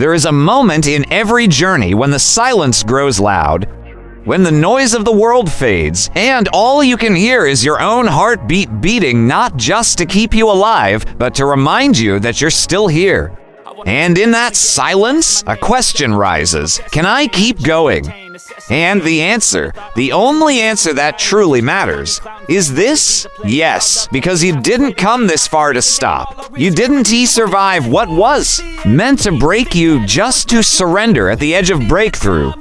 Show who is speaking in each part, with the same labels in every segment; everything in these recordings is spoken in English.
Speaker 1: There is a moment in every journey when the silence grows loud, when the noise of the world fades, and all you can hear is your own heartbeat beating, not just to keep you alive, but to remind you that you're still here. And in that silence, a question rises. Can I keep going? And the answer, the only answer that truly matters, is this: yes, because you didn't come this far to stop. You didn't survive what was meant to break you just to surrender at the edge of breakthrough.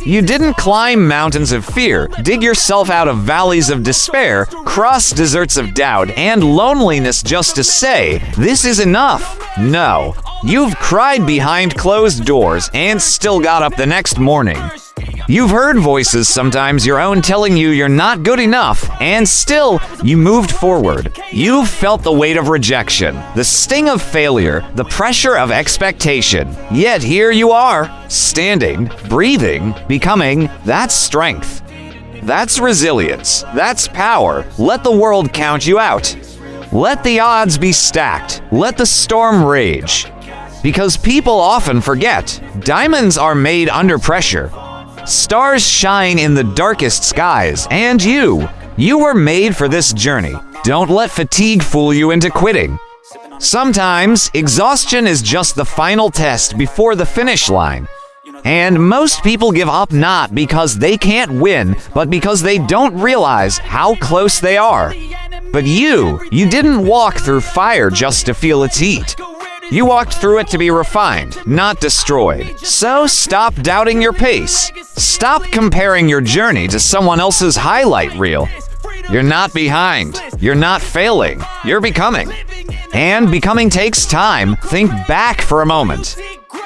Speaker 1: You didn't climb mountains of fear, dig yourself out of valleys of despair, cross deserts of doubt and loneliness just to say, this is enough. No, you've cried behind closed doors and still got up the next morning. You've heard voices, sometimes your own, telling you you're not good enough, and still, you moved forward. You've felt the weight of rejection, the sting of failure, the pressure of expectation. Yet here you are, standing, breathing, becoming. That's strength. That's resilience. That's power. Let the world count you out. Let the odds be stacked. Let the storm rage. Because people often forget, diamonds are made under pressure. Stars shine in the darkest skies, and you were made for this journey. Don't let fatigue fool you into quitting. Sometimes, exhaustion is just the final test before the finish line. And most people give up not because they can't win, but because they don't realize how close they are. But you didn't walk through fire just to feel its heat. You walked through it to be refined, not destroyed. So stop doubting your pace. Stop comparing your journey to someone else's highlight reel. You're not behind. You're not failing. You're becoming. And becoming takes time. Think back for a moment.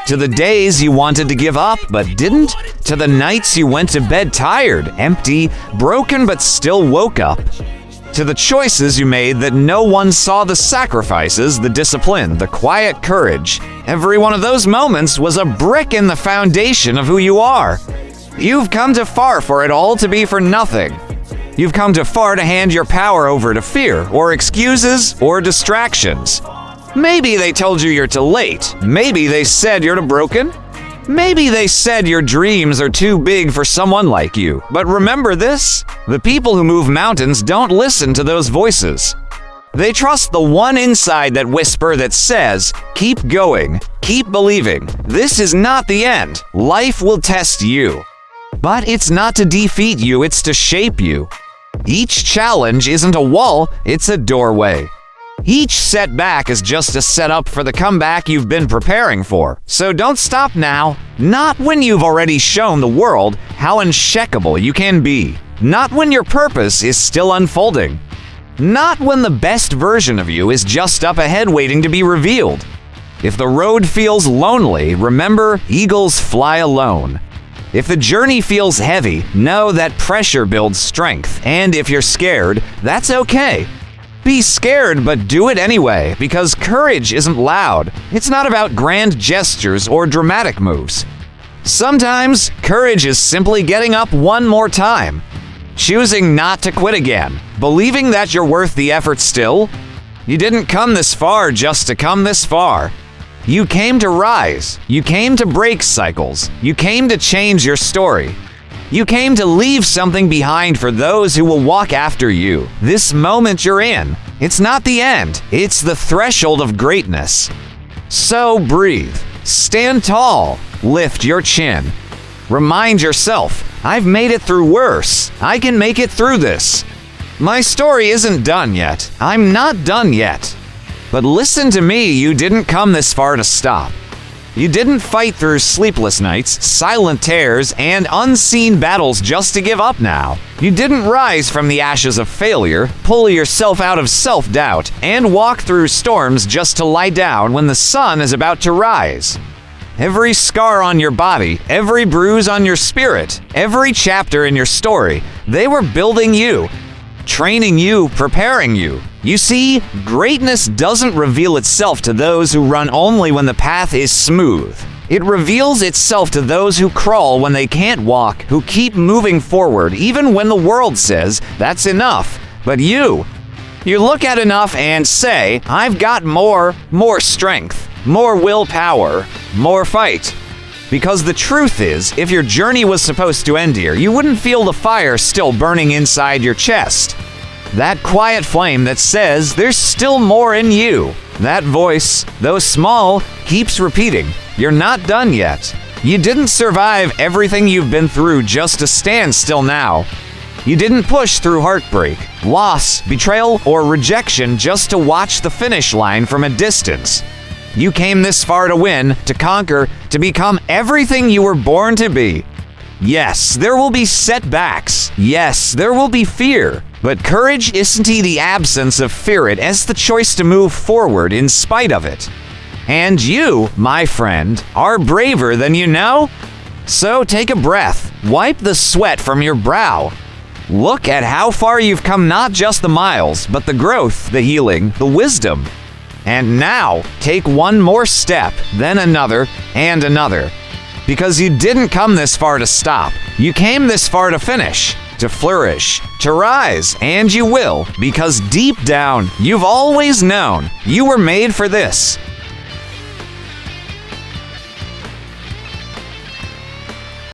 Speaker 1: To the days you wanted to give up but didn't. To the nights you went to bed tired, empty, broken but still woke up. To the choices you made that no one saw, the sacrifices, the discipline, the quiet courage. Every one of those moments was a brick in the foundation of who you are. You've come too far for it all to be for nothing. You've come too far to hand your power over to fear, or excuses, or distractions. Maybe they told you you're too late. Maybe they said you're too broken. Maybe they said your dreams are too big for someone like you. But remember this: the people who move mountains don't listen to those voices. They trust the one inside that whisper that says, keep going, keep believing. This is not the end. Life will test you. But it's not to defeat you, it's to shape you. Each challenge isn't a wall, it's a doorway. Each setback is just a setup for the comeback you've been preparing for. So don't stop now. Not when you've already shown the world how unshakable you can be. Not when your purpose is still unfolding. Not when the best version of you is just up ahead waiting to be revealed. If the road feels lonely, remember, eagles fly alone. If the journey feels heavy, know that pressure builds strength. And if you're scared, that's okay. Be scared, but do it anyway, because courage isn't loud. It's not about grand gestures or dramatic moves. Sometimes, courage is simply getting up one more time. Choosing not to quit again. Believing that you're worth the effort still. You didn't come this far just to come this far. You came to rise. You came to break cycles. You came to change your story. You came to leave something behind for those who will walk after you. This moment you're in, it's not the end, it's the threshold of greatness. So breathe, stand tall, lift your chin. Remind yourself, I've made it through worse. I can make it through this. My story isn't done yet. I'm not done yet. But listen to me, you didn't come this far to stop. You didn't fight through sleepless nights, silent tears, and unseen battles just to give up now. You didn't rise from the ashes of failure, pull yourself out of self-doubt, and walk through storms just to lie down when the sun is about to rise. Every scar on your body, every bruise on your spirit, every chapter in your story, they were building you, training you, preparing you. You see, greatness doesn't reveal itself to those who run only when the path is smooth. It reveals itself to those who crawl when they can't walk, who keep moving forward even when the world says, that's enough. But you look at enough and say, I've got more strength. more willpower, more fight. Because the truth is, if your journey was supposed to end here, you wouldn't feel the fire still burning inside your chest. That quiet flame that says there's still more in you. That voice, though small, keeps repeating, you're not done yet. You didn't survive everything you've been through just to stand still now. You didn't push through heartbreak, loss, betrayal, or rejection just to watch the finish line from a distance. You came this far to win, to conquer, to become everything you were born to be. Yes, there will be setbacks. Yes, there will be fear. But courage isn't the absence of fear, it is the choice to move forward in spite of it. And you, my friend, are braver than you know. So take a breath, wipe the sweat from your brow. Look at how far you've come, not just the miles, but the growth, the healing, the wisdom. And now, take one more step, then another, and another. Because you didn't come this far to stop. You came this far to finish, to flourish, to rise, and you will, because deep down, you've always known you were made for this.